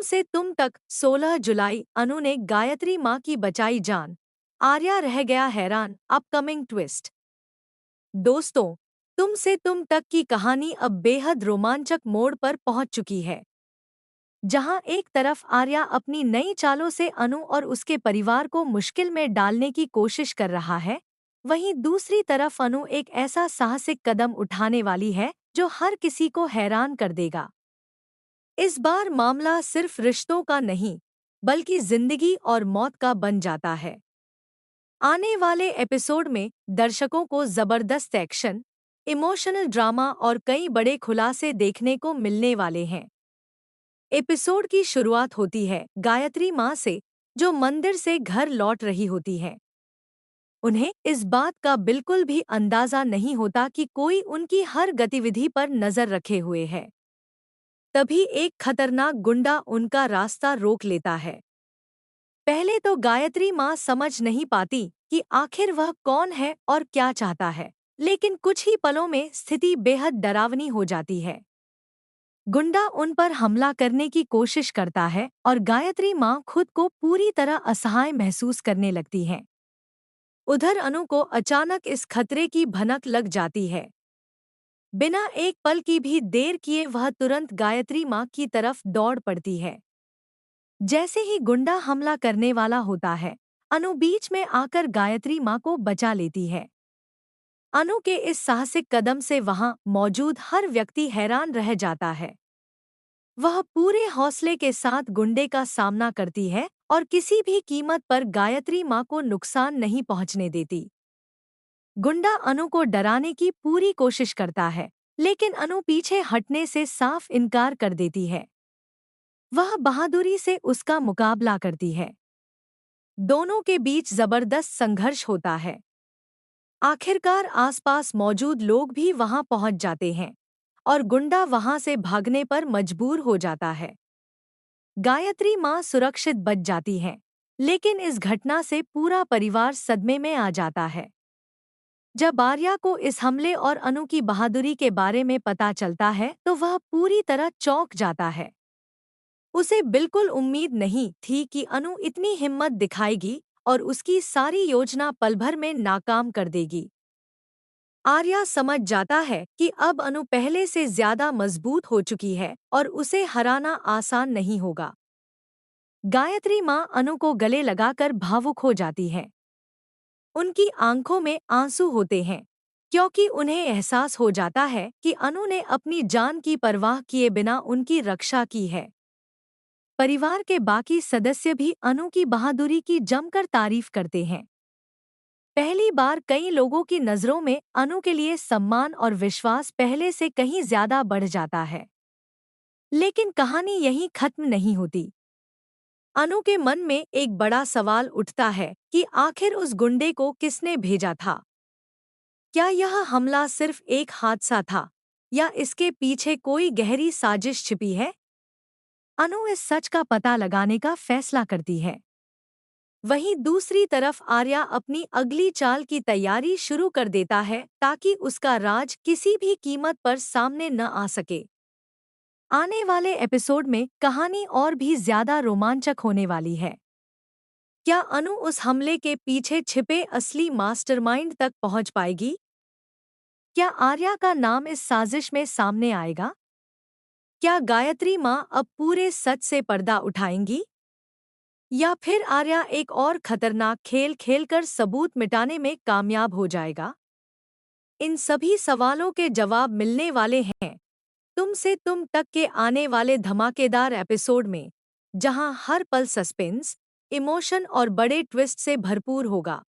से तुम तक 16 जुलाई अनु ने गायत्री माँ की बचाई जान। आर्या रह गया हैरान। Upcoming twist. दोस्तों, तुम से तुम तक की कहानी अब बेहद रोमांचक मोड़ पर पहुंच चुकी है, जहां एक तरफ आर्या अपनी नई चालों से अनु और उसके परिवार को मुश्किल में डालने की कोशिश कर रहा है, वहीं दूसरी तरफ अनु एक ऐसा साहसिक कदम उठाने वाली है जो हर किसी को हैरान कर देगा। इस बार मामला सिर्फ रिश्तों का नहीं, बल्कि जिंदगी और मौत का बन जाता है। आने वाले एपिसोड में दर्शकों को जबरदस्त एक्शन, इमोशनल ड्रामा और कई बड़े खुलासे देखने को मिलने वाले हैं। एपिसोड की शुरुआत होती है गायत्री माँ से, जो मंदिर से घर लौट रही होती हैं। उन्हें इस बात का बिल्कुल भी अंदाजा नहीं होता कि कोई उनकी हर गतिविधि पर नजर रखे हुए है। तभी एक खतरनाक गुंडा उनका रास्ता रोक लेता है। पहले तो गायत्री माँ समझ नहीं पाती कि आखिर वह कौन है और क्या चाहता है, लेकिन कुछ ही पलों में स्थिति बेहद डरावनी हो जाती है। गुंडा उन पर हमला करने की कोशिश करता है और गायत्री माँ खुद को पूरी तरह असहाय महसूस करने लगती हैं। उधर अनु को अचानक इस खतरे की भनक लग जाती है। बिना एक पल की भी देर किए वह तुरंत गायत्री माँ की तरफ दौड़ पड़ती है। जैसे ही गुंडा हमला करने वाला होता है, अनु बीच में आकर गायत्री माँ को बचा लेती है। अनु के इस साहसिक कदम से वहां मौजूद हर व्यक्ति हैरान रह जाता है। वह पूरे हौसले के साथ गुंडे का सामना करती है और किसी भी कीमत पर गायत्री माँ को नुकसान नहीं पहुंचने देती। गुंडा अनु को डराने की पूरी कोशिश करता है, लेकिन अनु पीछे हटने से साफ इनकार कर देती है। वह बहादुरी से उसका मुकाबला करती है। दोनों के बीच जबरदस्त संघर्ष होता है। आखिरकार आसपास मौजूद लोग भी वहां पहुंच जाते हैं और गुंडा वहां से भागने पर मजबूर हो जाता है। गायत्री मां सुरक्षित बच जाती हैं, लेकिन इस घटना से पूरा परिवार सदमे में आ जाता है। जब आर्या को इस हमले और अनु की बहादुरी के बारे में पता चलता है तो वह पूरी तरह चौंक जाता है। उसे बिल्कुल उम्मीद नहीं थी कि अनु इतनी हिम्मत दिखाएगी और उसकी सारी योजना पल भर में नाकाम कर देगी। आर्या समझ जाता है कि अब अनु पहले से ज्यादा मजबूत हो चुकी है और उसे हराना आसान नहीं होगा। गायत्री माँ अनु को गले लगाकर भावुक हो जाती है। उनकी आंखों में आंसू होते हैं, क्योंकि उन्हें एहसास हो जाता है कि अनु ने अपनी जान की परवाह किए बिना उनकी रक्षा की है। परिवार के बाकी सदस्य भी अनु की बहादुरी की जमकर तारीफ करते हैं। पहली बार कई लोगों की नज़रों में अनु के लिए सम्मान और विश्वास पहले से कहीं ज्यादा बढ़ जाता है। लेकिन कहानी यहीं खत्म नहीं होती। अनु के मन में एक बड़ा सवाल उठता है कि आखिर उस गुंडे को किसने भेजा था। क्या यह हमला सिर्फ एक हादसा था या इसके पीछे कोई गहरी साजिश छिपी है। अनु इस सच का पता लगाने का फैसला करती है। वहीं दूसरी तरफ आर्या अपनी अगली चाल की तैयारी शुरू कर देता है ताकि उसका राज किसी भी कीमत पर सामने न आ सके। आने वाले एपिसोड में कहानी और भी ज्यादा रोमांचक होने वाली है। क्या अनु उस हमले के पीछे छिपे असली मास्टरमाइंड तक पहुंच पाएगी? क्या आर्या का नाम इस साजिश में सामने आएगा? क्या गायत्री माँ अब पूरे सच से पर्दा उठाएंगी? या फिर आर्या एक और खतरनाक खेल खेलकर सबूत मिटाने में कामयाब हो जाएगा? इन सभी सवालों के जवाब मिलने वाले हैं तुम से तुम तक के आने वाले धमाकेदार एपिसोड में, जहां हर पल सस्पेंस, इमोशन और बड़े ट्विस्ट से भरपूर होगा।